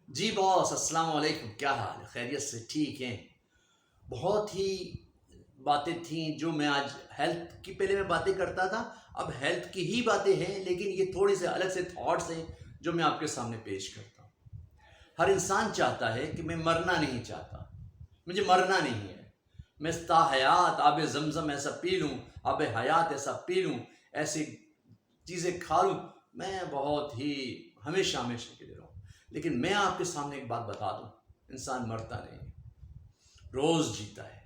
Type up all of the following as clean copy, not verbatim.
جی باس، السلام علیکم، کیا حال ہے؟ خیریت سے ٹھیک ہیں؟ بہت ہی باتیں تھیں جو میں آج ہیلتھ کی پہلے میں باتیں کرتا تھا، اب ہیلتھ کی ہی باتیں ہیں، لیکن یہ تھوڑے سے الگ سے تھاٹس ہیں جو میں آپ کے سامنے پیش کرتا ہوں۔ ہر انسان چاہتا ہے کہ میں مرنا نہیں چاہتا، مجھے مرنا نہیں ہے، میں تا حیات آب زمزم ایسا پی لوں، آب حیات ایسا پی لوں، ایسی چیزیں کھا لوں، میں بہت ہی ہمیشہ ہمیشہ کے لیے رہوں۔ لیکن میں آپ کے سامنے ایک بات بتا دوں، انسان مرتا نہیں ہے، روز جیتا ہے،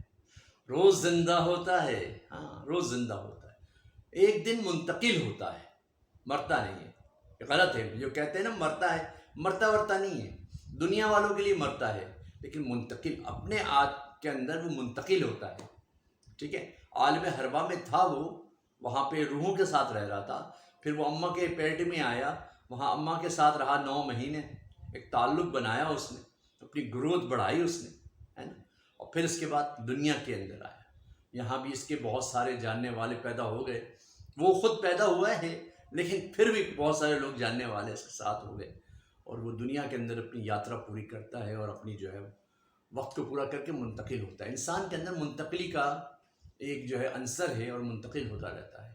روز زندہ ہوتا ہے، ہاں روز زندہ ہوتا ہے، ایک دن منتقل ہوتا ہے، مرتا نہیں ہے۔ یہ غلط ہے جو کہتے ہیں نا مرتا ہے، مرتا ورتا نہیں ہے، دنیا والوں کے لیے مرتا ہے، لیکن منتقل اپنے آپ کے اندر وہ منتقل ہوتا ہے، ٹھیک ہے۔ عالم حربہ میں تھا وہ، وہاں پہ روحوں کے ساتھ رہ رہا تھا، پھر وہ اماں کے پیٹ میں آیا، وہاں اماں کے ساتھ رہا 9 مہینے، ایک تعلق بنایا اس نے، اپنی گروتھ بڑھائی اس نے، ہے نا، اور پھر اس کے بعد دنیا کے اندر آیا۔ یہاں بھی اس کے بہت سارے جاننے والے پیدا ہو گئے، وہ خود پیدا ہوا ہے لیکن پھر بھی بہت سارے لوگ جاننے والے اس کے ساتھ ہو گئے، اور وہ دنیا کے اندر اپنی یاترا پوری کرتا ہے اور اپنی جو ہے وقت کو پورا کر کے منتقل ہوتا ہے۔ انسان کے اندر منتقلی کا ایک جو ہے عنصر ہے اور منتقل ہوتا رہتا ہے۔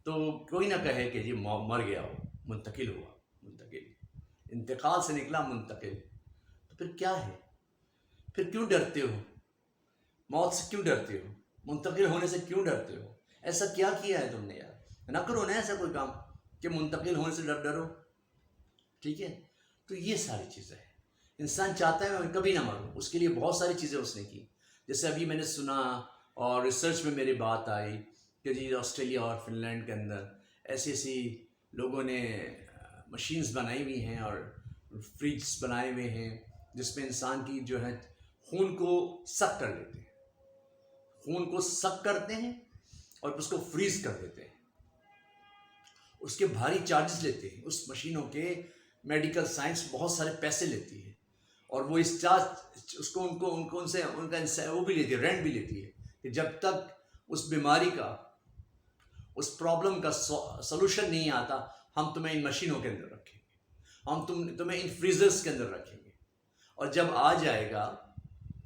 تو کوئی نہ کہے کہ جی مر گیا ہو، منتقل ہوا، منتقل، انتقال سے نکلا منتقل، تو پھر کیا ہے؟ پھر کیوں ڈرتے ہو؟ موت سے کیوں ڈرتے ہو؟ منتقل ہونے سے کیوں ڈرتے ہو؟ ایسا کیا کیا ہے تم نے یار؟ نہ کرو نا ایسا کوئی کام کہ منتقل ہونے سے ڈرو، ٹھیک ہے؟ تو یہ ساری چیزیں ہیں، انسان چاہتا ہے میں کبھی نہ مروں، اس کے لیے بہت ساری چیزیں اس نے کی، جیسے ابھی میں نے سنا اور ریسرچ میں میری بات آئی کہ جی آسٹریلیا اور فن لینڈ کے اندر ایسی ایسی لوگوں نے مشینز بنائی ہوئی ہیں اور فریجز بنائے ہوئے ہیں جس میں انسان کی جو ہے خون کو سک کر لیتے ہیں، خون کو سک کرتے ہیں اور اس کو فریز کر دیتے ہیں، اس کے بھاری چارجز لیتے ہیں، اس مشینوں کے میڈیکل سائنس بہت سارے پیسے لیتی ہے، اور وہ اس چارج اس کو ان کا وہ بھی لیتی ہے، رینٹ بھی لیتی ہے کہ جب تک اس بیماری کا، اس پرابلم کا سلوشن نہیں آتا، ہم تمہیں ان مشینوں کے اندر رکھیں گے، ہم تمہیں ان فریزرز کے اندر رکھیں گے، اور جب آ جائے گا،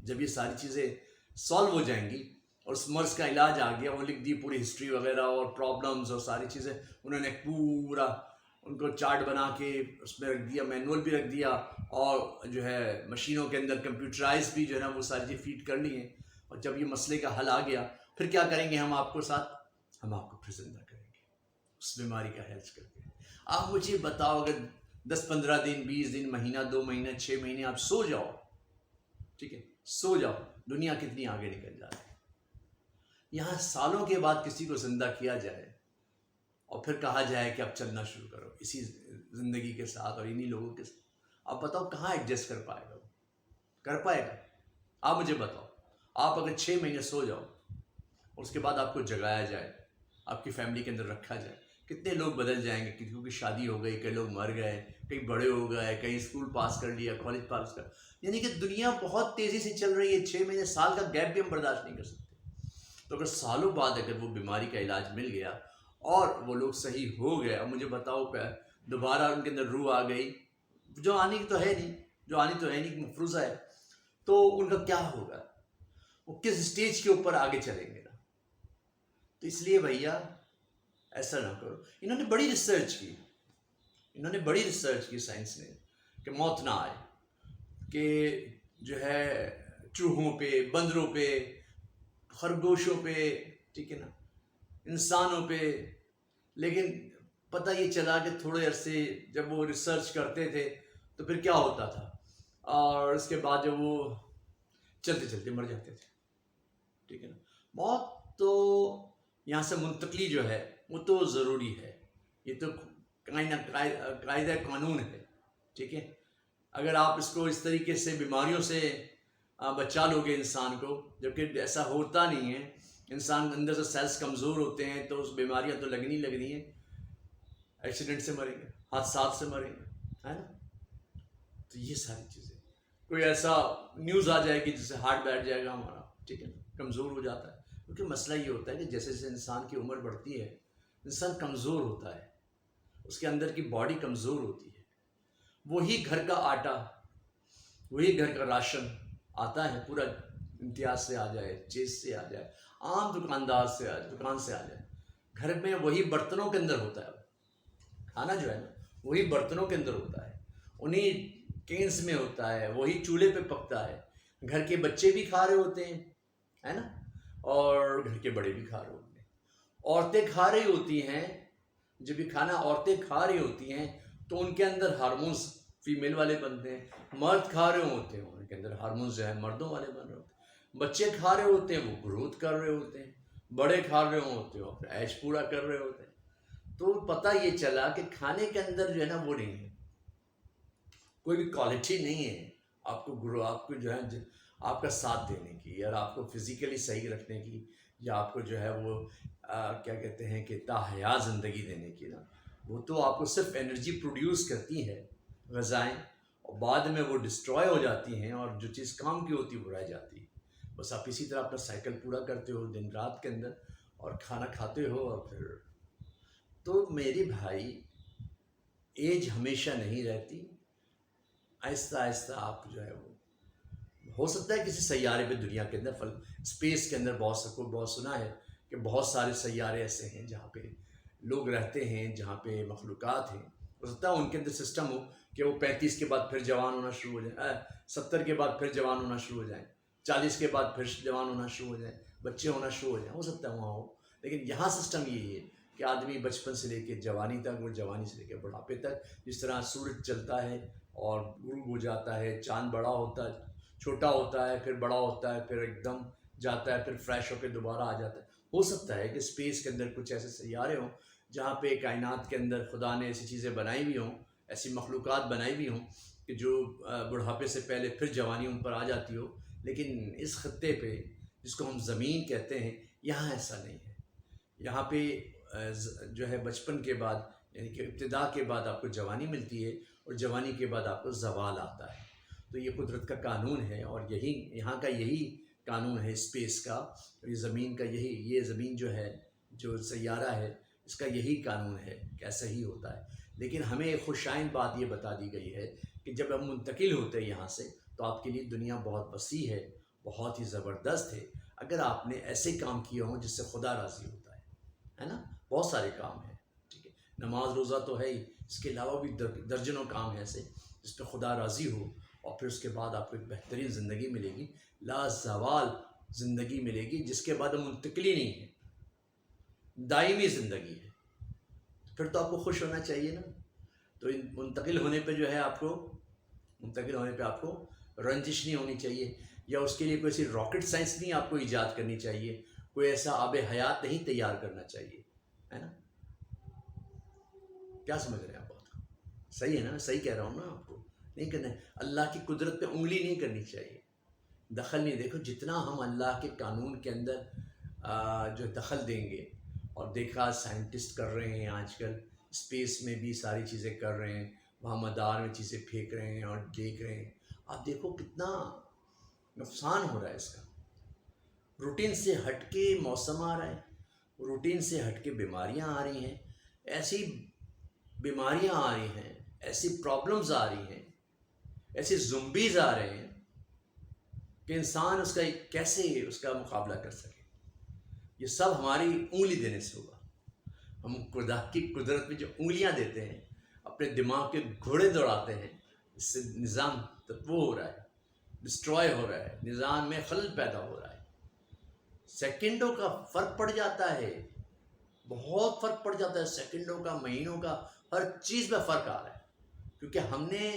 جب یہ ساری چیزیں سالو ہو جائیں گی اور اس مرض کا علاج آ گیا، وہ لکھ دی پوری ہسٹری وغیرہ اور پرابلمز اور ساری چیزیں، انہوں نے پورا ان کو چارٹ بنا کے اس میں رکھ دیا، مینول بھی رکھ دیا، اور جو ہے مشینوں کے اندر کمپیوٹرائز بھی جو ہے نا وہ ساری چیز فیڈ کرنی ہے، اور جب یہ مسئلے کا حل آ گیا پھر کیا کریں گے ہم آپ کو ساتھ؟ ہم آپ کو پھر زندہ کریں گے اس بیماری کا ہیلچ کر کے۔ آپ مجھے بتاؤ، اگر 10 15 دن، 20 دن، مہینہ، 2 مہینہ، 6 مہینے آپ سو جاؤ، ٹھیک ہے، سو جاؤ، دنیا کتنی آگے نکل جاتی ہے۔ یہاں سالوں کے بعد کسی کو زندہ کیا جائے اور پھر کہا جائے کہ اب چلنا شروع کرو اسی زندگی کے ساتھ اور انہی لوگوں کے ساتھ، آپ بتاؤ کہاں ایڈجسٹ کر پائے گا وہ؟ کر پائے گا؟ آپ مجھے بتاؤ، آپ اگر 6 مہینے سو جاؤ اور اس کے بعد آپ کو جگایا جائے، آپ کی فیملی کے اندر رکھا جائے، کتنے لوگ بدل جائیں گے، کسی کی شادی ہو گئی، کئی لوگ مر گئے، کئی بڑے ہو گئے، کئی اسکول پاس کر لیا، کالج پاس کر، یعنی کہ دنیا بہت تیزی سے چل رہی ہے، 6 مہینے، سال کا گیپ بھی ہم برداشت نہیں کر سکتے۔ تو اگر سالوں بعد اگر وہ بیماری کا علاج مل گیا اور وہ لوگ صحیح ہو گئے، اور مجھے بتاؤ کہ دوبارہ ان کے اندر روح آ گئی، جو آنی تو ہے نہیں، جو آنی تو ہے نہیں، مفروضہ ہے، تو ان کا کیا ہوگا؟ وہ کس اسٹیج کے اوپر آگے چلیں گے نا؟ تو اس لیے بھیا ایسا نہ کرو۔ انہوں نے بڑی ریسرچ کی، انہوں نے بڑی ریسرچ کی سائنس نے، کہ موت نہ آئے، کہ جو ہے چوہوں پہ، بندروں پہ، خرگوشوں پہ، ٹھیک ہے نا، انسانوں پہ، لیکن پتہ یہ چلا کہ تھوڑے عرصے جب وہ ریسرچ کرتے تھے تو پھر کیا ہوتا تھا، اور اس کے بعد جب وہ چلتے چلتے مر جاتے تھے، ٹھیک ہے نا۔ موت تو یہاں سے منتقلی جو ہے وہ تو ضروری ہے، یہ تو قاعدہ قانون ہے، ٹھیک ہے۔ اگر آپ اس کو اس طریقے سے بیماریوں سے بچا لو گے انسان کو، جبکہ ایسا ہوتا نہیں ہے، انسان اندر سے سیلز کمزور ہوتے ہیں تو اس بیماریاں تو لگنی ہیں، ایکسیڈنٹ سے مریں گے، حادثات سے مریں گے، ہے نا۔ تو یہ ساری چیزیں، کوئی ایسا نیوز آ جائے گی جس سے ہارٹ بیٹھ جائے گا ہمارا، ٹھیک ہے نا، کمزور ہو جاتا ہے، کیونکہ مسئلہ یہ ہوتا ہے کہ جیسے جیسے انسان کی عمر بڑھتی ہے انسان کمزور ہوتا ہے، اس کے اندر کی باڈی کمزور ہوتی ہے، وہی گھر کا آٹا وہی گھر کا راشن آتا ہے پورا امتیاز سے آ جائے، چیز سے آ جائے، عام دکاندار سے دکان سے آ جائے، گھر میں وہی برتنوں کے اندر ہوتا ہے، کھانا جو ہے نا وہی برتنوں کے اندر ہوتا ہے، انہیں کینس میں ہوتا ہے، وہی چولہے پہ پکتا ہے، گھر کے بچے بھی کھا رہے ہوتے ہیں، ہے نا، اور گھر کے بڑے بھی کھا رہے ہوتے ہیں، عورتیں کھا رہی ہوتی ہیں، جب یہ کھانا عورتیں کھا رہی ہوتی ہیں تو ان کے اندر ہارمونز فیمیل والے بنتے ہیں، مرد کھا رہے ہوتے ہیں ان کے اندر ہارمونز جو ہے مردوں والے بن رہے ہوتے ہیں، بچے کھا رہے ہوتے ہیں وہ گروتھ کر رہے ہوتے ہیں، بڑے کھا رہے ہوتے ہیں وہ اپنا عیش پورا کر رہے ہوتے ہیں۔ تو پتہ یہ چلا کہ کھانے کے اندر جو ہے نا وہ نہیں ہے، کوئی بھی کوالٹی نہیں ہے آپ کو آپ کو جو ہے آپ کا ساتھ دینے کی، اور آپ کو فزیکلی صحیح رکھنے کی، یا آپ کو جو ہے وہ کیا کہتے ہیں کہ تاحیا زندگی دینے کی نا، وہ تو آپ کو صرف انرجی پروڈیوس کرتی ہے غذائیں، اور بعد میں وہ ڈسٹروائے ہو جاتی ہیں، اور جو چیز کام کی ہوتی ہے وہ رہ جاتی ہے۔ بس آپ اسی طرح اپنا سائیکل پورا کرتے ہو دن رات کے اندر، اور کھانا کھاتے ہو، اور پھر تو میری بھائی ایج ہمیشہ نہیں رہتی، آہستہ آہستہ آپ جو ہے وہ ہو سکتا ہے کسی سیارے پہ دنیا کے اندر اسپیس کے اندر بہت سنا ہے کہ بہت سارے سیارے ایسے ہیں جہاں پہ لوگ رہتے ہیں، جہاں پہ مخلوقات ہیں، ہو سکتا ہے ان کے اندر سسٹم ہو کہ وہ 35 کے بعد پھر جوان ہونا شروع ہو جائیں، 70 کے بعد پھر جوان ہونا شروع ہو جائیں، 40 کے بعد پھر جوان ہونا شروع ہو جائیں، بچے ہونا شروع ہو جائیں، ہو سکتا ہے وہاں ہو، لیکن یہاں سسٹم یہی ہے کہ آدمی بچپن سے لے کے جوانی تک، اور جوانی سے لے کے بڑھاپے تک، جس طرح سورج چلتا ہے اور غروب ہو جاتا ہے، چاند بڑا ہوتا ہے، چھوٹا ہوتا ہے، پھر بڑا ہوتا ہے، پھر ایک دم جاتا ہے، پھر فریش ہو کے دوبارہ آ جاتا ہے۔ ہو سکتا ہے کہ اسپیس کے اندر کچھ ایسے سیارے ہوں جہاں پہ کائنات کے اندر خدا نے ایسی چیزیں بنائی ہوئی ہوں، ایسی مخلوقات بنائی ہوئی ہوں کہ جو بڑھاپے سے پہلے پھر جوانی ان پر آ جاتی ہو، لیکن اس خطے پہ جس کو ہم زمین کہتے ہیں یہاں ایسا نہیں ہے۔ یہاں پہ جو ہے بچپن کے بعد، یعنی کہ ابتدا کے بعد آپ کو جوانی ملتی ہے، اور جوانی کے بعد آپ کو زوال آتا ہے۔ تو یہ قدرت کا قانون ہے، اور یہاں کا یہی قانون ہے اسپیس کا، یہ زمین کا یہ زمین جو ہے، جو سیارہ ہے، اس کا یہی قانون ہے کہ ایسا ہی ہوتا ہے۔ لیکن ہمیں ایک خوشائن بات یہ بتا دی گئی ہے کہ جب ہم منتقل ہوتے ہیں یہاں سے، تو آپ کے لیے دنیا بہت وسیع ہے، بہت ہی زبردست ہے، اگر آپ نے ایسے کام کیا ہوں جس سے خدا راضی ہوتا ہے نا، بہت سارے کام ہیں، ٹھیک ہے، نماز روزہ تو ہے ہی، اس کے علاوہ بھی درجنوں کام ہیں ایسے جس پہ خدا راضی ہو، اور پھر اس کے بعد آپ کو ایک بہترین زندگی ملے گی، لا زوال زندگی ملے گی، جس کے بعد منتقلی نہیں ہے، دائمی زندگی ہے۔ پھر تو آپ کو خوش ہونا چاہیے نا۔ تو منتقل ہونے پہ جو ہے منتقل ہونے پہ آپ کو رنجش نہیں ہونی چاہیے، یا اس کے لیے کوئی ایسی راکٹ سائنس نہیں آپ کو ایجاد کرنی چاہیے، کوئی ایسا آب حیات نہیں تیار کرنا چاہیے، ہے نا۔ کیا سمجھ رہے ہیں آپ بات کو؟ صحیح ہے نا، صحیح کہہ رہا ہوں نا آپ کو؟ نہیں کرنا ہے، اللہ کی قدرت پہ انگلی نہیں کرنی چاہیے، دخل نہیں۔ دیکھو جتنا ہم اللہ کے قانون کے اندر جو دخل دیں گے، اور دیکھا سائنٹسٹ کر رہے ہیں آج کل، اسپیس میں بھی ساری چیزیں کر رہے ہیں، وہاں مدار میں چیزیں پھینک رہے ہیں اور دیکھ رہے ہیں، آپ دیکھو کتنا نقصان ہو رہا ہے اس کا۔ روٹین سے ہٹ کے موسم آ رہا ہے، روٹین سے ہٹ کے بیماریاں آ رہی ہیں، ایسی بیماریاں آ رہی ہیں، ایسی پرابلمز آ رہی ہیں، ایسے زمبیز آ رہے ہیں کہ انسان اس کا کیسے اس کا مقابلہ کر سکے۔ یہ سب ہماری انگلی دینے سے ہوگا۔ ہم خدا کی قدرت میں جو انگلیاں دیتے ہیں، اپنے دماغ کے گھوڑے دوڑاتے ہیں، اس سے نظام تباہ ہو رہا ہے، ڈسٹروائے ہو رہا ہے، نظام میں خلل پیدا ہو رہا ہے۔ سیکنڈوں کا فرق پڑ جاتا ہے، بہت فرق پڑ جاتا ہے، سیکنڈوں کا، مہینوں کا، ہر چیز میں فرق آ رہا ہے، کیونکہ ہم نے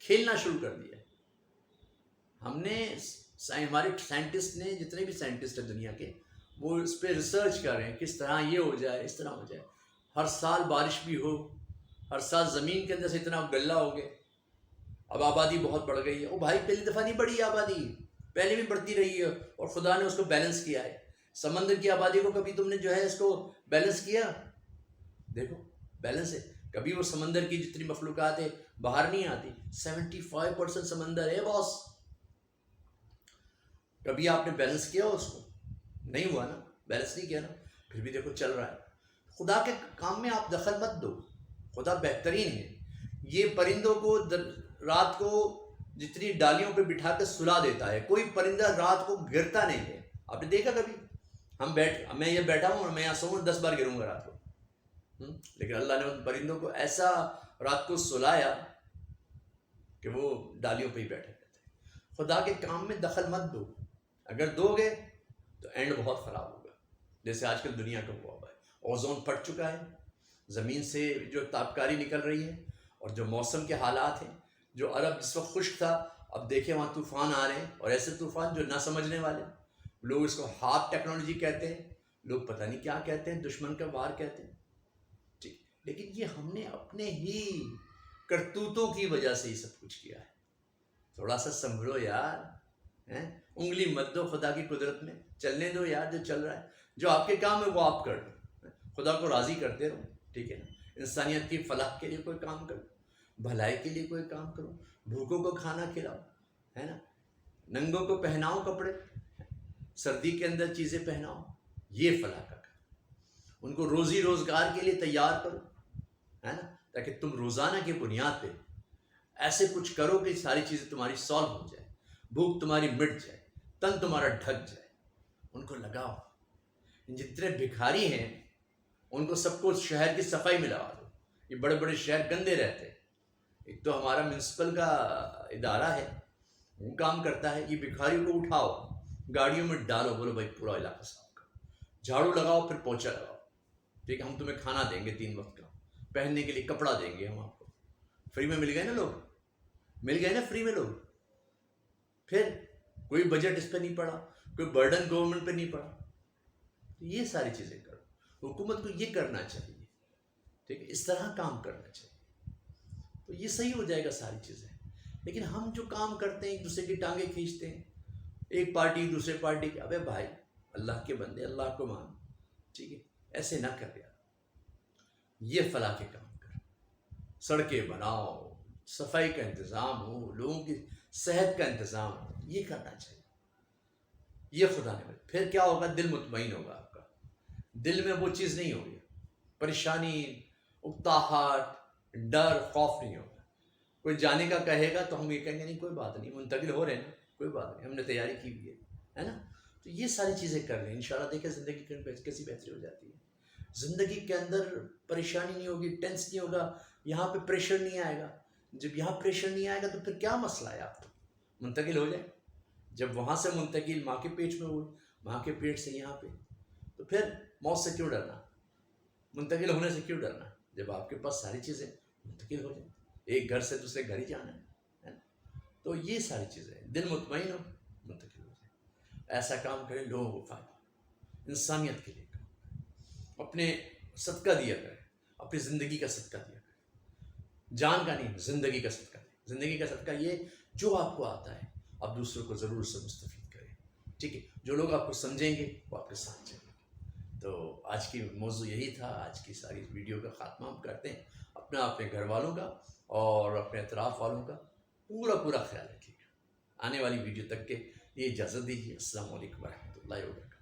کھیلنا شروع کر دیا ہے۔ ہمارے سائنٹسٹ نے، جتنے بھی سائنٹسٹ ہیں دنیا کے، وہ اس پہ ریسرچ کر رہے ہیں کس طرح یہ ہو جائے، اس طرح ہو جائے، ہر سال بارش بھی ہو، ہر سال زمین کے اندر سے اتنا گلہ ہو گئے، اب آبادی بہت بڑھ گئی ہے۔ وہ بھائی پہلی دفعہ نہیں بڑھی آبادی، پہلے بھی بڑھتی رہی ہے، اور خدا نے اس کو بیلنس کیا ہے۔ سمندر کی آبادی کو کبھی تم نے جو ہے اس کو بیلنس کیا؟ دیکھو بیلنس ہے، کبھی وہ سمندر کی جتنی مخلوقات ہے باہر نہیں آتی، 75% سمندر ہے باس۔ کبھی آپ نے بیلنس کیا اس کو؟ نہیں ہوا نا، بیلنس نہیں کیا نا، پھر بھی دیکھو چل رہا ہے۔ خدا کے کام میں آپ دخل مت دو، خدا بہترین ہے۔ یہ پرندوں کو رات کو جتنی ڈالیوں پہ بٹھا کے سلا دیتا ہے. کوئی پرندہ رات کو گرتا نہیں ہے. آپ نے دیکھا کبھی؟ میں یہ بیٹھا ہوں اور میں یہاں سوؤں 10 بار گروں گا رات کو. لیکن اللہ نے ان پرندوں کو ایسا رات کو سلایا کہ وہ ڈالیوں پہ ہی بیٹھے رہتے. خدا کے کام میں دخل مت دو. اگر دو گے تو اینڈ بہت خراب ہوگا، جیسے آج کل دنیا کا ہوا ہے. اوزون پھٹ چکا ہے، زمین سے جو تابکاری نکل رہی ہے، اور جو موسم کے حالات ہیں. جو عرب جس وقت خشک تھا، اب دیکھیں وہاں طوفان آ رہے ہیں، اور ایسے طوفان جو نہ سمجھنے والے. لوگ اس کو ہارٹ ٹیکنالوجی کہتے ہیں، لوگ پتہ نہیں کیا کہتے ہیں، دشمن کا وار کہتے ہیں. ٹھیک، لیکن یہ ہم نے اپنے ہی کرتوتوں کی وجہ سے یہ سب کچھ کیا ہے. تھوڑا سا سنبھلو یار، انگلی مت دو خدا کی قدرت میں. چلنے دو یار، جو چل رہا ہے، جو آپ کے کام ہے وہ آپ کر دو. خدا کو راضی کرتے رہو. ٹھیک ہے نا؟ انسانیت کی فلاح کے لیے کوئی کام کرو، بھلائی کے لیے کوئی کام کرو. بھوکوں کو کھانا کھلاؤ، ہے نا؟ ننگوں کو پہناؤ کپڑے، سردی کے اندر چیزیں پہناؤ. یہ فلاح کا کام. ان کو روزی روزگار کے لیے تیار کرو، ہے نا؟ تاکہ تم روزانہ کی بنیاد پہ ایسے کچھ کرو کہ ساری چیزیں تمہاری سالو ہو جائے، بھوک تمہاری مٹ جائے، تن تمہارا ڈھک جائے. ان کو لگاؤ. جتنے بھکاری ہیں ان کو سب کو شہر کی صفائی میں لگا دو. یہ بڑے بڑے شہر گندے رہتے ہیں. ایک تو ہمارا میونسپل کا ادارہ ہے، وہ کام کرتا ہے. یہ بھکاریوں کو اٹھاؤ، گاڑیوں میں ڈالو، بولو بھائی پورا علاقہ صاف کرو. جھاڑو لگاؤ، پھر پوچھا لگاؤ. ٹھیک ہے، ہم تمہیں کھانا دیں گے 3 وقت کا، پہننے کے لیے کپڑا دیں گے ہم آپ کو. فری میں مل گئے نا لوگ، مل گئے نا فری میں لوگ. پھر کوئی بجٹ اس پہ نہیں پڑا، کوئی برڈن گورنمنٹ پہ نہیں پڑا. یہ ساری چیزیں کرو. حکومت کو یہ کرنا چاہیے. ٹھیک ہے، اس طرح کام کرنا چاہیے، تو یہ صحیح ہو جائے گا ساری چیزیں. لیکن ہم جو کام کرتے ہیں ایک دوسرے کی ٹانگیں کھینچتے ہیں، ایک پارٹی دوسرے پارٹی کی. ابے بھائی، اللہ کے بندے، اللہ کو مان. ٹھیک ہے، ایسے نہ کر یار. یہ فلاح کے کام کر. سڑکیں بناؤ، صفائی کا انتظام ہو، لوگوں کی صحت کا انتظام ہو. یہ کرنا چاہیے. یہ خدا نے. پھر کیا ہوگا؟ دل مطمئن ہوگا آپ کا. دل میں وہ چیز نہیں ہوگی، پریشانی، اکتاہٹ، ڈر، خوف نہیں ہوگا. کوئی جانے کا کہے گا تو ہم یہ کہیں گے نہیں، کوئی بات نہیں، منتقل ہو رہے ہیں، کوئی بات نہیں، ہم نے تیاری کی ہوئی ہے نا. تو یہ ساری چیزیں کر لیں، انشاءاللہ دیکھیں زندگی کیسی بہتری ہو جاتی ہے. زندگی کے اندر پریشانی نہیں ہوگی، ٹینس نہیں ہوگا، یہاں پہ پریشر نہیں آئے گا. جب یہاں پریشر نہیں آئے گا تو پھر کیا مسئلہ ہے آپ کو؟ منتقل ہو جائے. جب وہاں سے منتقل ماں کے پیٹ میں ہوئے، ماں کے پیٹ سے یہاں پہ، تو پھر موت سے کیوں ڈرنا؟ منتقل ہونے سے کیوں ڈرنا جب آپ کے پاس ساری چیزیں منتقل ہو جائیں؟ ایک گھر سے دوسرے گھر ہی جانا ہے نا. تو یہ ساری چیزیں، دل مطمئن ہو، منتقل ہو جائے. ایسا کام کریں لوگوں کو فائدہ، انسانیت کے لیے کام کریں. اپنے صدقہ دیا کریں، اپنی زندگی کا صدقہ دیا کریں. جان کا نہیں، زندگی کا صدقہ دیں. زندگی کا صدقہ یہ جو آپ کو آتا ہے آپ دوسروں کو ضرور سے مستفید کریں. ٹھیک ہے، جو لوگ آپ کو سمجھیں گے وہ آپ کے ساتھ چلیں گے. تو آج کی موضوع یہی تھا. آج کی ساری ویڈیو کا خاتمہ ہم کرتے ہیں. اپنے گھر والوں کا اور اپنے اطراف والوں کا پورا خیال رکھیے گا. آنے والی ویڈیو تک کے لیے اجازت دیجیے. السلام علیکم ورحمۃ اللہ وبرکاتہ.